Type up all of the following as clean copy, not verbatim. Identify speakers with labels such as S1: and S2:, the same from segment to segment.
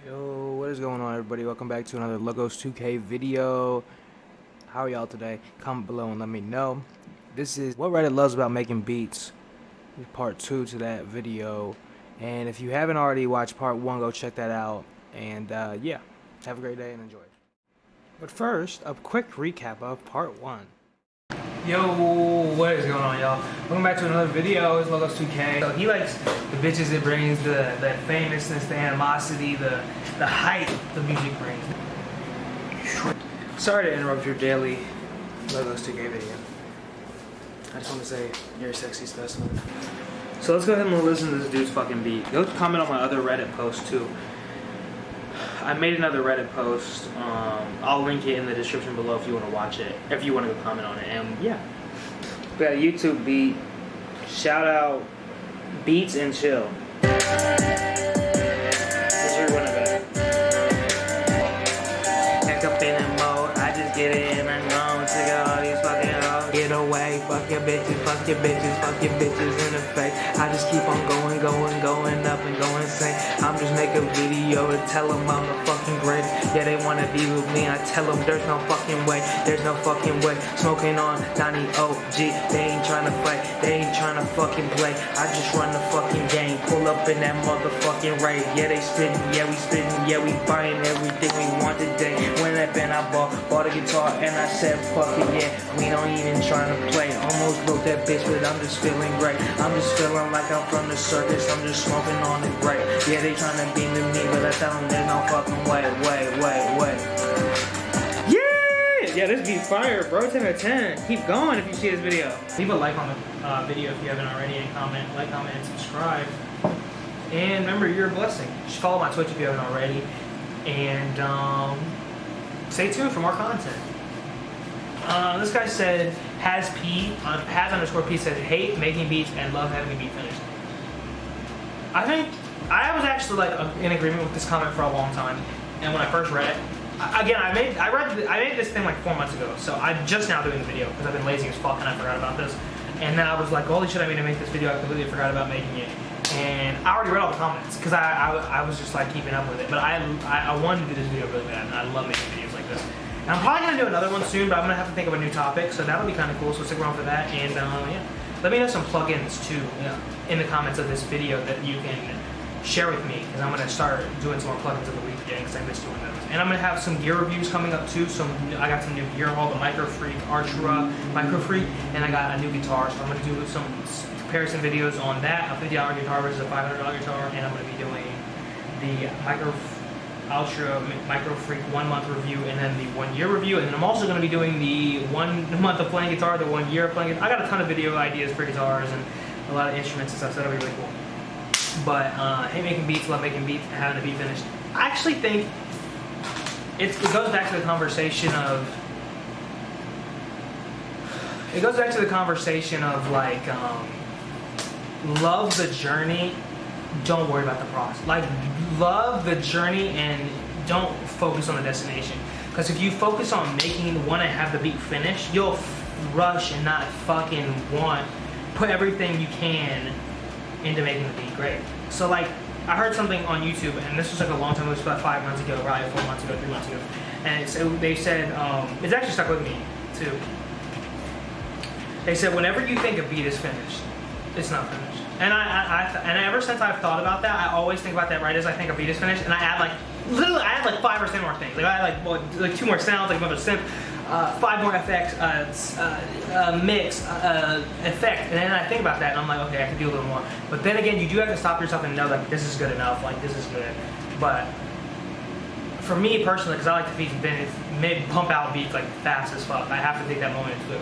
S1: Yo, what is going on, everybody? Welcome back to another Logos 2K video. How are y'all today? Comment below and let me know. This is what Reddit loves about making beats, part 2 to that video. And if you haven't already watched part 1, go check that out. And yeah, have a great day and enjoy. But first, a quick recap of part 1. Yo, what is going on, y'all? Welcome back to another video. It's Logos 2K. So he likes the bitches it brings, the famousness, the animosity, the hype the music brings. Sorry to interrupt your daily Logos 2K video. I just want to say you're a sexy specimen. So let's go ahead and listen to this dude's fucking beat. Go comment on my other Reddit post too. I made another Reddit post. I'll link it in the description below if you want to watch it, if you want to go comment on it. And yeah, we got a YouTube beat. Shout out Beats and Chill. This is your winner, back. Back up in the mode, I just get it and I'm gone. Check out all these fucking hoes. Get away, fuck your bitches, fuck your bitches, fuck your bitches in the face. I just keep on going up and going insane. I'm just making a video to tell them I'm the fucking greatest. Yeah, they wanna be with me, I tell them there's no fucking way. There's no fucking way. Smoking on Donnie OG, they ain't trying to fight, they ain't trying to fucking play. I just run the fucking game, pull up in that motherfucking raid. Yeah, they spitting, yeah, we spitting, yeah, we buying everything we want today. When that band I bought a guitar and I said fuck it, yeah, we don't even trying to play. Almost broke that bitch, but I'm just feeling great. I'm just feeling like I'm from the circus, I'm just smoking on it great. Yeah, they trying to beat me, but I tell them there's no fucking way. Yeah! Yeah, this beat fire, bro. 10 out of 10. Keep going if you see this video. Leave a like on the video if you haven't already, and comment, and subscribe. And remember, you're a blessing. Just follow my Twitch if you haven't already. And stay tuned for more content. This guy said, has underscore P said, hate making beats and love having a beat finished. I think I was actually like in agreement with this comment for a long time, and when I first read it, I made this thing like 4 months ago, so I'm just now doing the video because I've been lazy as fuck and I forgot about this. And then I was like, holy shit, I mean to make this video, I completely forgot about making it. And I already read all the comments because I was just like keeping up with it. But I wanted to do this video really bad, and I love making videos like this. And I'm probably gonna do another one soon, but I'm gonna have to think of a new topic, so that'll be kind of cool. So stick around for that. And yeah, let me know some plugins too in the comments of this video that you can share with me, because I'm gonna start doing some more plugins of the week again because I missed doing those. And I'm gonna have some gear reviews coming up too. I got some new gear haul, the Micro Freak Artura Micro Freak, and I got a new guitar, so I'm gonna do some comparison videos on that, a $50 guitar versus a $500 guitar, and I'm going to be doing the Ultra Micro Freak 1 month review and then the 1 year review, and then I'm also going to be doing the 1 month of playing guitar, the 1 year of playing guitar. I got a ton of video ideas for guitars and a lot of instruments and stuff, so that'll be really cool. But hate making beats, love making beats, and having a beat finished. I actually think it goes back to the conversation of like love the journey, don't worry about the process. Like, love the journey and don't focus on the destination. Because if you focus on want to have the beat finished, you'll rush and not fucking put everything you can into making the beat great. So like, I heard something on YouTube, and this was like a long time ago, it was about 5 months ago, probably 4 months ago, 3 months ago. And so they said, it's actually stuck with me too. They said, whenever you think a beat is finished, it's not finished. And and ever since I've thought about that, I always think about that right as I think a beat is finished, and I add like 5 or 10 more things. Like I add like 2 more sounds, like another synth, 5 more effects, mix, effect, and then I think about that, and I'm like, okay, I can do a little more. But then again, you do have to stop yourself and know that this is good enough. Like, this is good. But for me personally, because I like to pump out beats like fast as fuck, I have to take that moment to do it.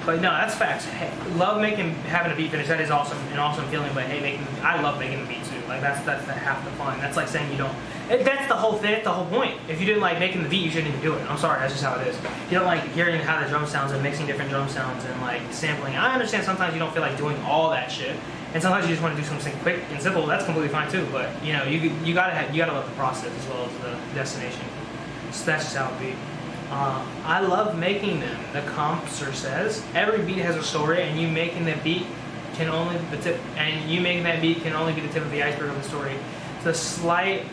S1: But no, that's facts. Hey, love having a beat finish. That is awesome, an awesome feeling. But hey, I love making the beat too. Like that's the half the fun. That's like saying you don't. That's the whole thing. That's the whole point. If you didn't like making the beat, you shouldn't even do it. I'm sorry. That's just how it is. If you don't like hearing how the drum sounds and mixing different drum sounds and like sampling. I understand sometimes you don't feel like doing all that shit, and sometimes you just want to do something quick and simple. That's completely fine too. But you know, you gotta love the process as well as the destination. So that's just how it be. I love making them. The composer says every beat has a story, and you making that beat can only be the tip of the iceberg of the story. The slight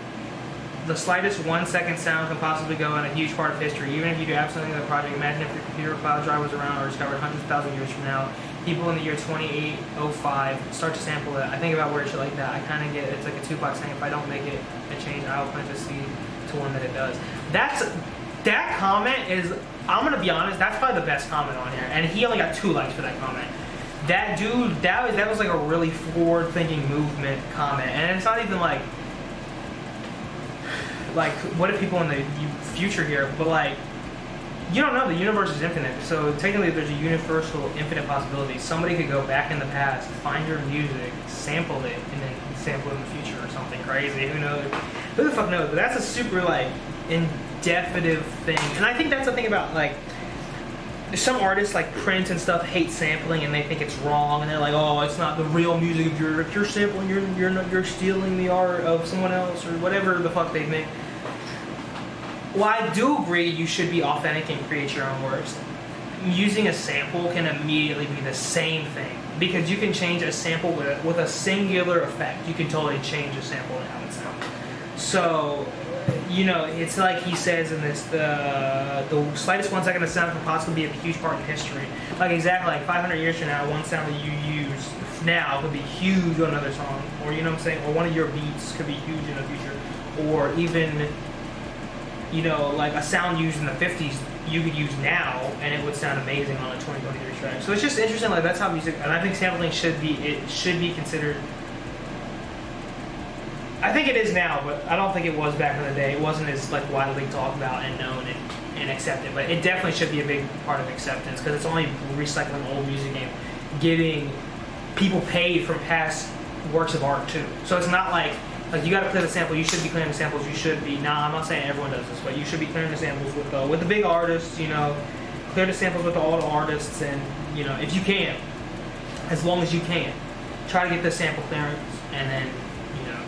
S1: The slightest 1 second sound can possibly go in a huge part of history. Even if you do absolutely the project, imagine if your computer cloud drive was around or discovered hundreds of thousands of years from now. People in the year 2805 start to sample it. I think about weird shit like that. I kind of get it's like a Tupac saying, if I don't make it a change, I will plant a seed to one that it does. That comment is, I'm gonna be honest, that's probably the best comment on here. And he only got 2 likes for that comment. That dude, that was like a really forward-thinking movement comment. And it's not even like what if people in the future here, but like, you don't know, the universe is infinite, so technically there's a universal infinite possibility. Somebody could go back in the past, find your music, sample it, and then sample it in the future or something crazy. Who knows? Who the fuck knows? But that's a super like indefinite thing. And I think that's the thing about like some artists like Prince and stuff hate sampling and they think it's wrong and they're like, oh, it's not the real music. If you're sampling, you're stealing the art of someone else or whatever the fuck they think. Well, I do agree you should be authentic and create your own works. Using a sample can immediately be the same thing because you can change a sample with a singular effect. You can totally change a sample and how it sounds. So, you know, it's like he says in this, the slightest 1 second of sound can possibly be a huge part in history. Like exactly, like 500 years from now, one sound that you use now could be huge on another song, or you know what I'm saying, or one of your beats could be huge in the future, or even, you know, like a sound used in the 50s you could use now and it would sound amazing on a 2023 track. So it's just interesting, like that's how music, and I think sampling should be considered. I think it is now, but I don't think it was back in the day. It wasn't as like widely talked about and known and accepted, but it definitely should be a big part of acceptance because it's only recycling old music and getting people paid from past works of art too. So it's not like you got to clear the sample. You should be clearing the samples. You should be. Nah, I'm not saying everyone does this, but you should be clearing the samples with the big artists. You know, clear the samples with all the artists, and you know, if you can, as long as you can, try to get the sample clearance, and then you know,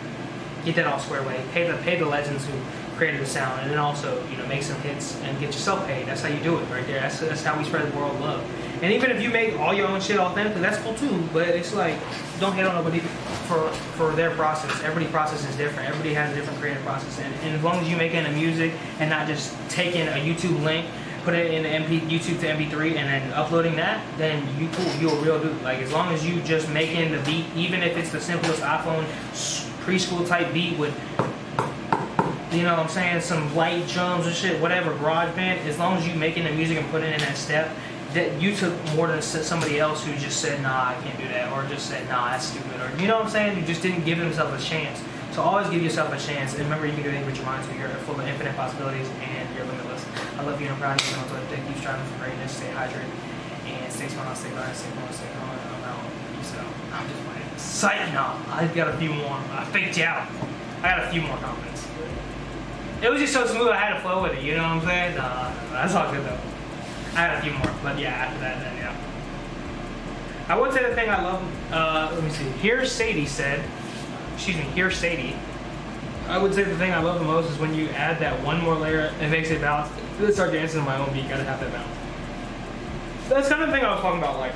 S1: get that all squared away. Pay the legends who created the sound, and then also you know, make some hits and get yourself paid. That's how you do it, right there. That's how we spread the world love. And even if you make all your own shit authentically, that's cool too. But it's like, don't hate on nobody for their process. Everybody's process is different. Everybody has a different creative process. And as long as you make it in music and not just taking a YouTube link, put it in YouTube to MP3 and then uploading that, then you cool. You're a real dude. Like as long as you just making the beat, even if it's the simplest iPhone preschool type beat with, you know what I'm saying, some light drums and shit, whatever, GarageBand, as long as you making the music and putting in that step, that you took more than somebody else who just said, nah, I can't do that, or just said, nah, that's stupid, or you know what I'm saying? You just didn't give himself a chance. So always give yourself a chance, and remember you can do anything with your mind, so you're full of infinite possibilities, and you're limitless. I love you, and I'm proud of you, and keep striving for greatness, stay hydrated, and stay strong, stay blind, stay calm, stay calm, and I'm out. Peace out. I'm just playing. Signing off. I got a few more. I faked you out. I got a few more comments. It was just so smooth, I had to flow with it, you know what I'm saying? Nah, that's all good though. I had a few more, but yeah, after that, then yeah. I would say the thing I love, let me see. Here Sadie said, here Sadie. I would say the thing I love the most is when you add that one more layer, it makes it balanced. Let's start dancing to my own beat, gotta have that balance. That's kind of the thing I was talking about, like,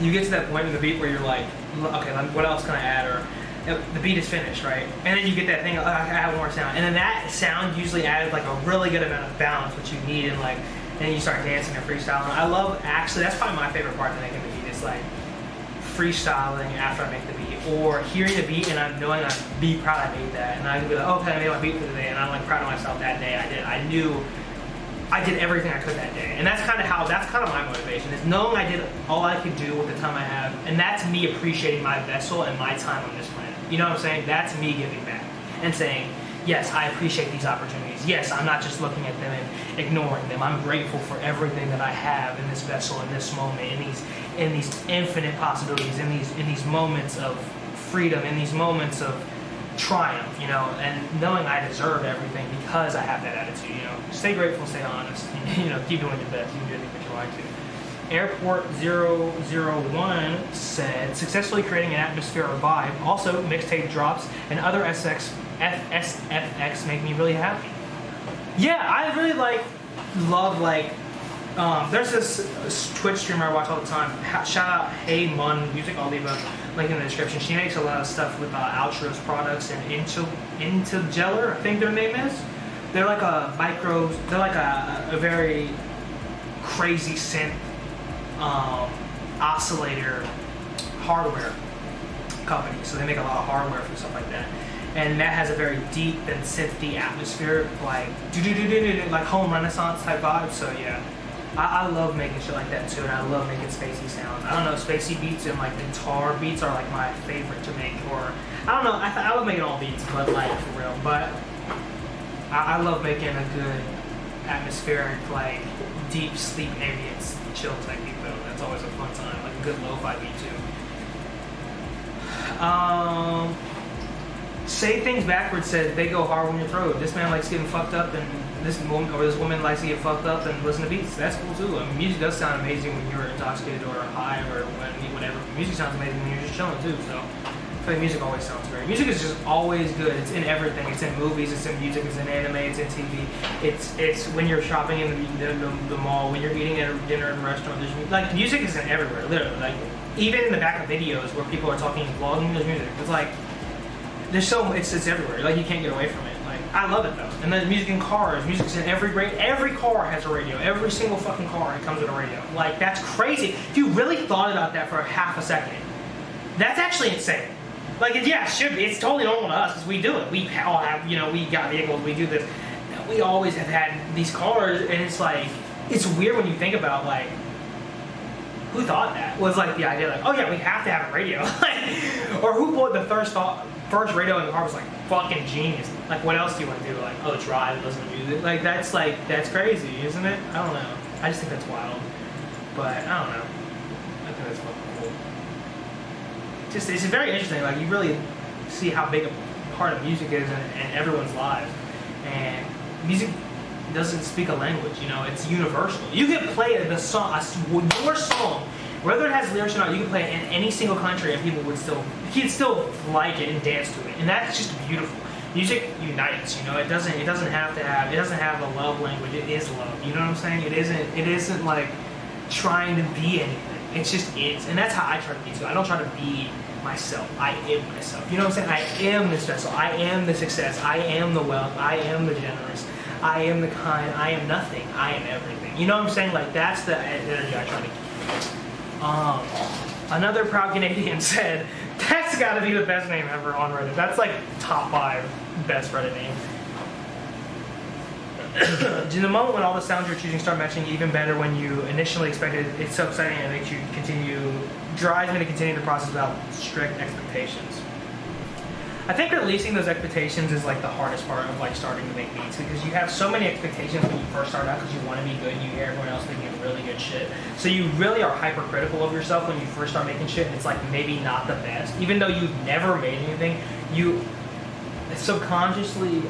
S1: you get to that point in the beat where you're like, okay, what else can I add, or the beat is finished, right? And then you get that thing, I add one more sound. And then that sound usually adds like a really good amount of balance, which you need, and like, and then you start dancing and freestyling. I love, actually, that's probably my favorite part of making the beat, is like freestyling after I make the beat, or hearing the beat and I'm knowing I'm be proud I made that. And I can be like, okay, I made my beat for the day, and I'm like proud of myself that day. I knew I did everything I could that day. And that's kind of my motivation, is knowing I did all I could do with the time I have. And that's me appreciating my vessel and my time on this planet. You know what I'm saying? That's me giving back and saying, yes, I appreciate these opportunities. Yes, I'm not just looking at them and ignoring them. I'm grateful for everything that I have in this vessel, in this moment, in these infinite possibilities, in these moments of freedom, in these moments of triumph, you know, and knowing I deserve everything because I have that attitude, you know. Stay grateful, stay honest, you know, keep doing your best. You can do anything that you like to. Airport 001 said, successfully creating an atmosphere or vibe. Also, mixtape drops and other SFX make me really happy. Yeah, I really love There's this Twitch streamer I watch all the time. Shout out Hey Mun Music. I'll leave a link in the description. She makes a lot of stuff with Outros products and Integeller, I think their name is. They're like a micro. They're like a very crazy synth oscillator hardware company. So they make a lot of hardware for stuff like that. And that has a very deep and synthy atmosphere, like like home renaissance type vibe. So yeah, I love making shit like that too, and I love making spacey sounds. I don't know, spacey beats and like guitar beats are like my favorite to make. Or I don't know, I love making all beats, but like for real. But I love making a good atmospheric, like deep sleep ambience chill type beat though. That's always a fun time, like a good lo-fi beat too. Say Things Backwards said they go hard on your throat. This man likes getting fucked up, and this woman likes to get fucked up and listen to beats. That's cool too. I mean, music does sound amazing when you're intoxicated or high or whatever. Music sounds amazing when you're just chilling too. So I feel like music always sounds great. Music is just always good. It's in everything. It's in movies. It's in music. It's in anime. It's in TV. It's when you're shopping in the mall. When you're eating at a dinner in a restaurant. There's like music is in everywhere. Literally, like even in the back of videos where people are talking and vlogging. There's music. It's like. It's everywhere. Like you can't get away from it. Like I love it though. And then music in cars. Music's in every car has a radio. Every single fucking car it comes with a radio. Like that's crazy. If you really thought about that for half a second, that's actually insane. Like it should be. It's totally normal to us because we do it. We all have, we got vehicles. We do this. We always have had these cars, and it's like it's weird when you think about like. Who thought that? Was like the idea like, oh yeah, we have to have a radio. Or who put the first radio in the car was like fucking genius. Like what else do you want to do? Like, oh, drive, listen to music. Like that's crazy, isn't it? I don't know. I just think that's wild. But I don't know. I think that's fucking cool. It's very interesting. Like you really see how big a part of music is in everyone's lives. And music doesn't speak a language, it's universal. You can play the song, your song, whether it has lyrics or not, you can play it in any single country and people would still like it and dance to it. And that's just beautiful. Music unites, it doesn't have a love language, it is love, you know what I'm saying? It isn't like trying to be anything. It just is. And that's how I try to be too. I don't try to be myself. I am myself. You know what I'm saying? I am this vessel. I am the success. I am the wealth. I am the generous. I am the kind, I am nothing, I am everything. You know what I'm saying? Like, that's the energy I try to keep. Another proud Canadian said, that's gotta be the best name ever on Reddit. That's like top 5 best Reddit name. In the moment when all the sounds you're choosing start matching even better when you initially expected, it's so exciting and it makes you drives me to continue the process without strict expectations. I think releasing those expectations is like the hardest part of like starting to make beats because you have so many expectations when you first start out because you want to be good and you hear everyone else making really good shit. So you really are hypercritical of yourself when you first start making shit and it's like maybe not the best. Even though you've never made anything, you subconsciously,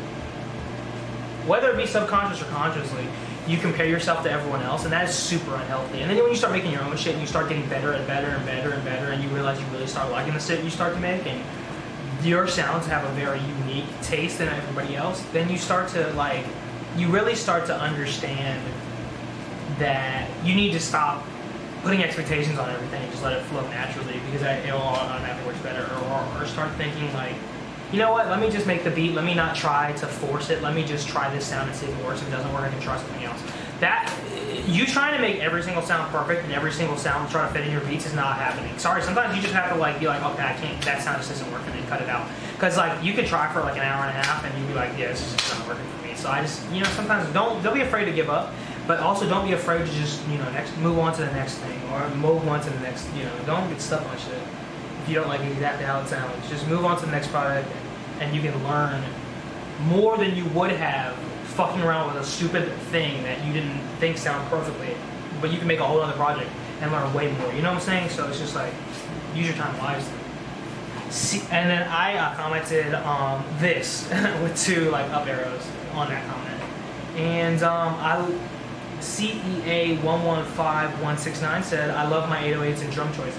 S1: whether it be subconscious or consciously, you compare yourself to everyone else and that is super unhealthy. And then when you start making your own shit and you start getting better and better and better and better and you realize you really start liking the shit you start to make and your sounds have a very unique taste than everybody else, then you start to like, you really start to understand that you need to stop putting expectations on everything and just let it flow naturally because it all automatically works better. Or start thinking like, you know what, let me just make the beat, let me not try to force it, let me just try this sound and see if it works. If it doesn't work, I can try something else. That, you trying to make every single sound perfect and every single sound try to fit in your beats is not happening. Sorry, sometimes you just have to like be like, okay, I can't, that sound just isn't working and cut it out. Because like, you could try for like an hour and a half and you'd be like, yeah, this is just not working for me. So I just, sometimes don't be afraid to give up, but also don't be afraid to just, move on to the next thing or move on to the next, don't get stuck on shit. If you don't like exactly how it sounds, just move on to the next product and you can learn more than you would have fucking around with a stupid thing that you didn't think sound perfectly, but you can make a whole other project and learn way more. You know what I'm saying? So it's just like, use your time wisely. And then I commented this with 2 like up arrows on that comment. And CEA115169 said, I love my 808s and drum choices.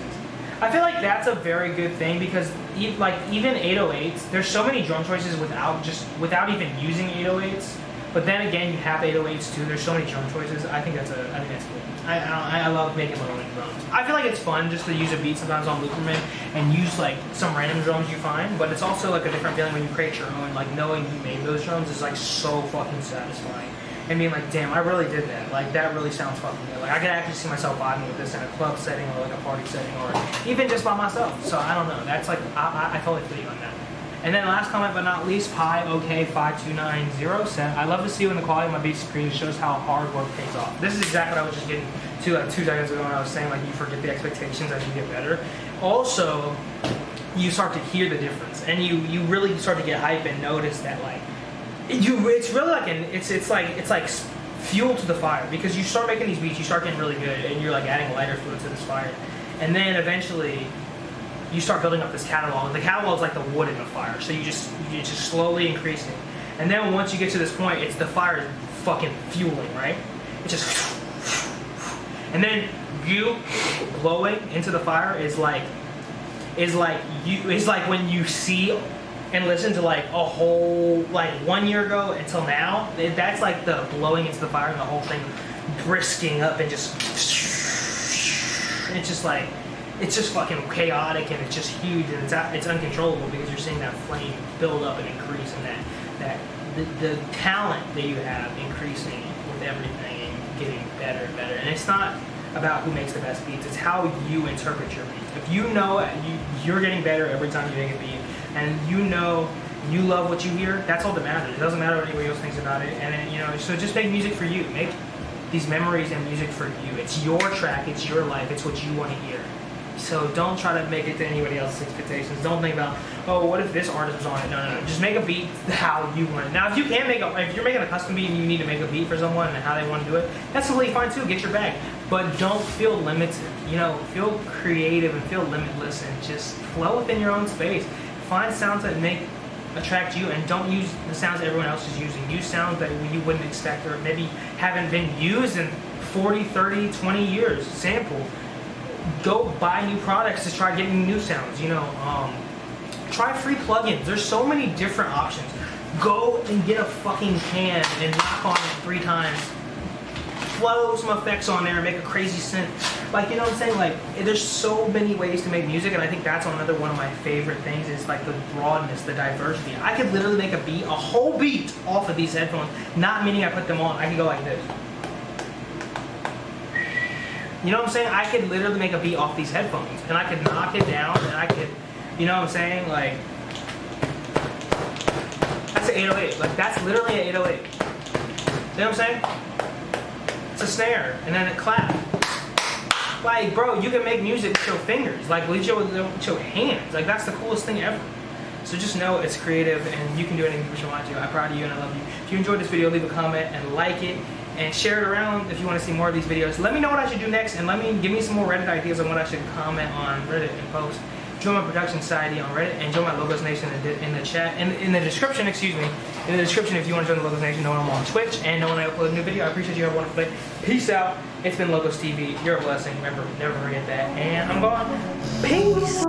S1: I feel like that's a very good thing because even 808s, there's so many drum choices without even using 808s. But then again, you have 808s too. There's so many drum choices. I think that's cool. I love making my own drums. I feel like it's fun just to use a beat sometimes on Looperman and use like some random drums you find, but it's also like a different feeling when you create your own. Like knowing you made those drums is like so fucking satisfying. And being like, damn, I really did that. Like that really sounds fucking good. Like I could actually see myself vibing with this in a club setting or like a party setting or even just by myself. So I don't know. That's like I totally feel you on that. And then last comment but not least, Pi OK 5290 said, I love to see when the quality of my beat screen shows how hard work pays off. This is exactly what I was just getting to like 2 seconds ago when I was saying like you forget the expectations as you get better. Also, you start to hear the difference and you really start to get hype and notice that like it's really like it's like fuel to the fire, because you start making these beats, you start getting really good and you're like adding lighter fluid to this fire, and then eventually you start building up this catalog. The catalog is like the wood in the fire, so you just slowly increasing, and then once you get to this point, it's the fire fucking fueling, right? It's just, and then you blowing into the fire is like when you see and listen to like a whole, like 1 year ago until now, that's like the blowing into the fire and the whole thing brisking up and just, it's just like, it's just fucking chaotic and it's just huge and it's uncontrollable because you're seeing that flame build up and increase, and the talent that you have increasing with everything and getting better and better. And it's not about who makes the best beats, it's how you interpret your beats. If you know you're getting better every time you make a beat, and you know you love what you hear, that's all that matters. It doesn't matter what anybody else thinks about it. And then, so just make music for you. Make these memories and music for you. It's your track, it's your life, it's what you want to hear. So don't try to make it to anybody else's expectations. Don't think about, oh, what if this artist was on it? No. Just make a beat how you want it. Now, if you can if you're making a custom beat and you need to make a beat for someone and how they want to do it, that's completely fine too. Get your bag. But don't feel limited. Feel creative and feel limitless and just flow within your own space. Find sounds that attract you, and don't use the sounds everyone else is using. Use sounds that you wouldn't expect or maybe haven't been used in 40, 30, 20 years. Sample. Go buy new products to try getting new sounds. Try free plugins. There's so many different options. Go and get a fucking can and knock on it 3 times. Flow some effects on there and make a crazy synth. Like, you know what I'm saying? Like, there's so many ways to make music, and I think that's another one of my favorite things is like the broadness, the diversity. I could literally make a whole beat off of these headphones, not meaning I put them on. I can go like this. You know what I'm saying? I could literally make a beat off these headphones, and I could knock it down, and I could, you know what I'm saying? Like, that's an 808. Like, that's literally an 808. You know what I'm saying? It's a snare, and then a clap. Like, bro, you can make music with your fingers, like with your hands. Like, that's the coolest thing ever. So just know it's creative, and you can do anything you want to. I'm proud of you, and I love you. If you enjoyed this video, leave a comment and like it, and share it around if you want to see more of these videos. Let me know what I should do next, and give me some more Reddit ideas on what I should comment on Reddit and post. Join my production society on Reddit, and join my Logos Nation in the chat, in the description, excuse me. In the description, if you want to join the Logos Nation, know when I'm on Twitch, and know when I upload a new video. I appreciate you. Have a wonderful day. Peace out. It's been Logos TV. You're a blessing. Remember, never forget that. And I'm gone. Peace.